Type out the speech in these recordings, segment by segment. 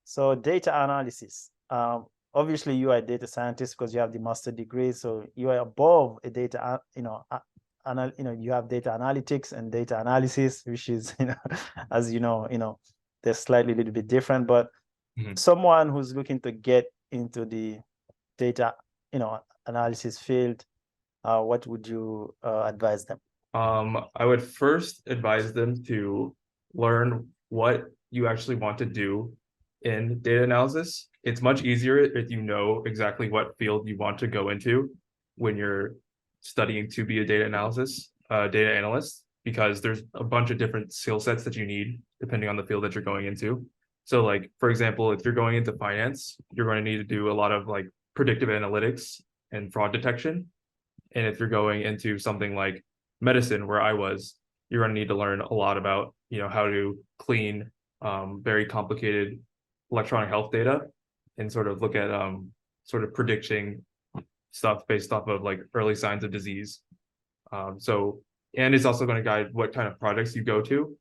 So data analysis. Obviously, you are a data scientist because you have the master degree. So you are above a data, you have data analytics and data analysis, which is, as they're slightly a little bit different. But someone who's looking to get into the data, analysis field, what would you advise them? I would first advise them to learn what you actually want to do in data analysis. It's much easier if you know exactly what field you want to go into when you're studying to be a data analyst, because there's a bunch of different skill sets that you need depending on the field that you're going into. So like, for example, if you're going into finance, you're going to need to do a lot of like predictive analytics and fraud detection. And if you're going into something like medicine, where I was, you're going to need to learn a lot about, how to clean very complicated electronic health data and sort of look at sort of predicting stuff based off of like early signs of disease. And it's also going to guide what kind of projects you go to.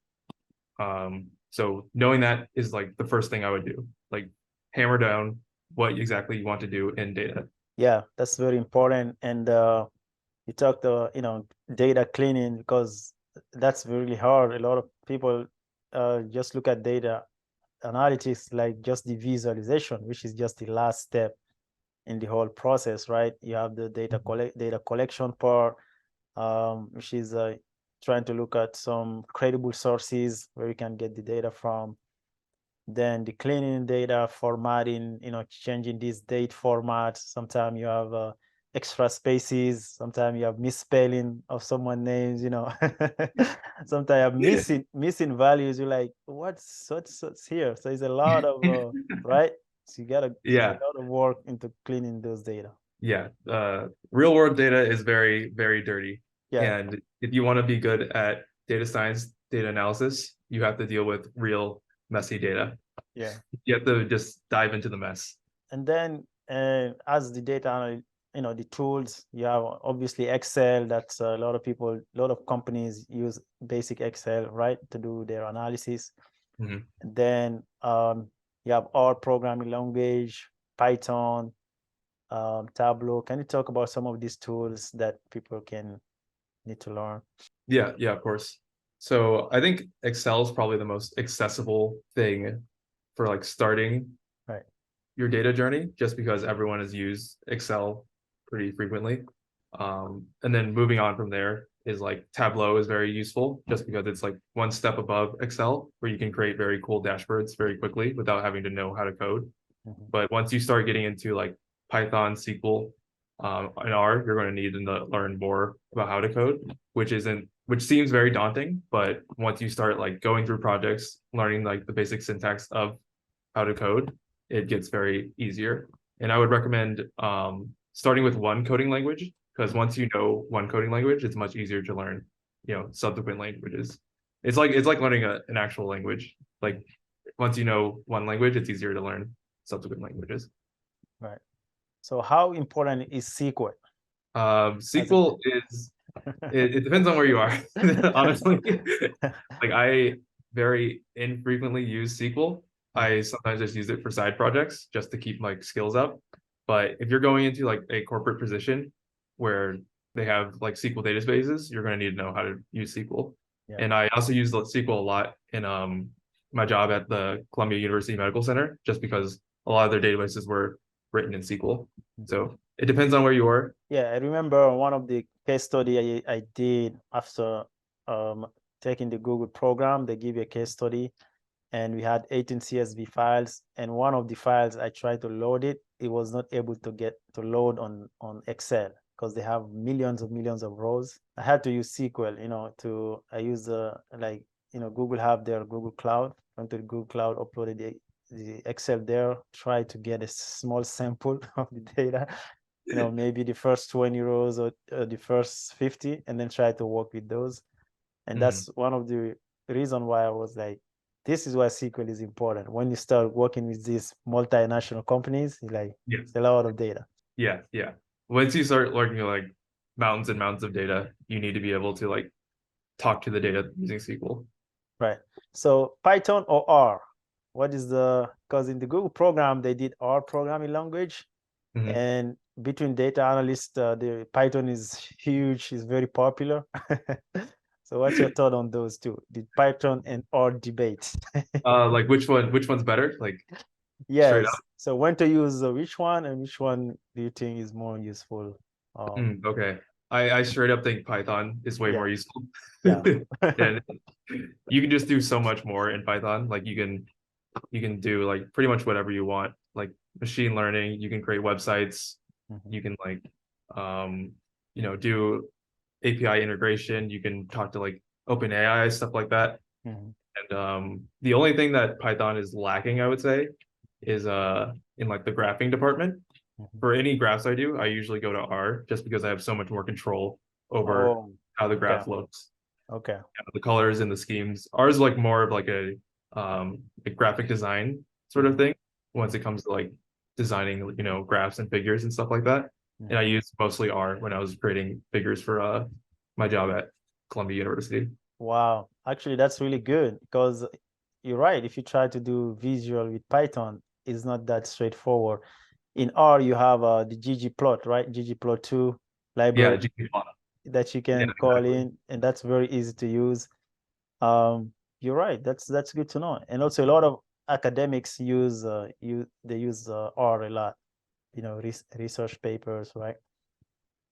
So knowing that is like the first thing I would do, like hammer down what exactly you want to do in data. Yeah, that's very important. And you talked, data cleaning, because that's really hard. A lot of people just look at data analytics like just the visualization, which is just the last step in the whole process, right? You have the data collection part, which is trying to look at some credible sources where you can get the data from. Then the cleaning data, formatting, changing these date formats. Sometimes you have extra spaces. Sometimes you have misspelling of someone's names. Sometimes you have missing values. You're like, what's here? So it's a lot of right. So you gotta put a lot of work into cleaning those data. Yeah, real world data is very, very dirty. Yeah. And if you want to be good at data science, data analysis, you have to deal with real messy data. Yeah. You have to just dive into the mess. And then as the data, the tools, you have obviously Excel. That's a lot of companies use basic Excel, right, to do their analysis. And then you have R programming language, Python, Tableau. Can you talk about some of these tools that people can need to learn? Yeah, of course. So I think Excel is probably the most accessible thing for like starting your data journey, just because everyone has used Excel pretty frequently. And then moving on from there is like Tableau is very useful, just because it's like one step above Excel, where you can create very cool dashboards very quickly without having to know how to code. But once you start getting into like Python, SQL, and R, you're going to need to learn more about how to code, which seems very daunting. But once you start like going through projects, learning like the basic syntax of how to code, it gets very easier. And I would recommend starting with one coding language, because once you know one coding language, it's much easier to learn, subsequent languages. It's like learning an actual language. Like once you know one language, it's easier to learn subsequent languages. Right. So how important is SQL? SQL is, it depends on where you are, honestly. Like I very infrequently use SQL. I sometimes just use it for side projects just to keep like skills up. But if you're going into like a corporate position where they have like SQL databases, you're going to need to know how to use SQL. Yeah. And I also use SQL a lot in my job at the Columbia University Medical Center, just because a lot of their databases were written in SQL. So it depends on where you are. Yeah, I remember one of the case study I did after taking the Google program. They give you a case study, and we had 18 CSV files. And one of the files, I tried to load it. It was not able to get to load on Excel, because they have millions of rows. I had to use SQL, I use Google have their Google Cloud. Went to the Google Cloud, uploaded the Excel there, try to get a small sample of the data, maybe the first 20 rows or the first 50, and then try to work with those. And that's one of the reason why I was like, this is why SQL is important. When you start working with these multinational companies, it's a lot of data. Yeah. Once you start working with like mountains and mountains of data, you need to be able to like talk to the data using SQL. Right. So Python or R? What is because in the Google program, they did R programming language. Mhm. And between data analysts, the Python is huge, is very popular. So what's your thought on those two? The Python and R debate? Like which one's better? Like straight up. Yes. So when to use which one and which one do you think is more useful? Okay. I straight up think Python is way Yeah, more useful. yeah. And you can just do so much more in Python. Like you can do like pretty much whatever you want. Like machine learning, you can create websites, Mhm, you can like do API integration, you can talk to like OpenAI, stuff like that. mhm, And the only thing that Python is lacking, I would say, is in like the graphing department. mhm. For any graphs I do, I usually go to R just because I have so much more control over Oh, how the okay, graph looks, okay. the colors and the schemes. R is like more of like a graphic design sort of Mhm, thing once it mhm, comes to like designing, graphs and figures and stuff like that. And I mhm. used mostly R when I was creating figures for my job at Columbia University. Wow. Actually, that's really good because you're right. If you try to do visual with Python, it's not that straightforward. In R, you have the ggplot, right? ggplot2 Yeah, library GPU. that you Yeah, can call exactly. in, and that's very easy to use. You're right. That's good to know. And also, a lot of academics they use R a lot. Research papers, right?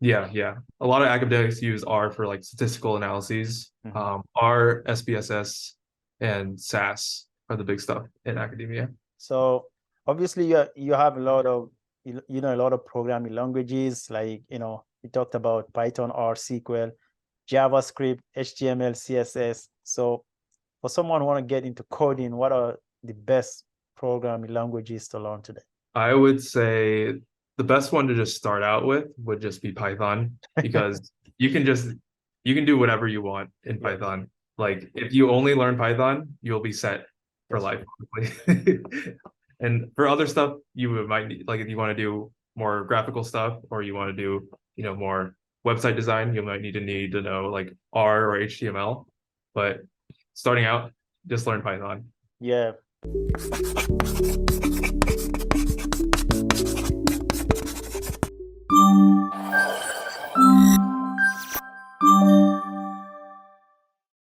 Yeah, yeah. A lot of academics use R for like statistical analyses. Mhm. R, SPSS, and SAS are the big stuff in academia. So obviously, you have a lot of a lot of programming languages like you talked about Python, R, SQL, JavaScript, HTML, CSS. So for someone who want to get into coding, what are the best programming languages to learn today? I would say the best one to just start out with would just be Python because you can do whatever you want in Yeah, Python. Like if you only learn Python, you'll be set for that's life, true. probably. And for other stuff, you might need, like if you want to do more graphical stuff or you want to do, more website design, you might need to know like R or HTML. But starting out, just learn Python. Yeah.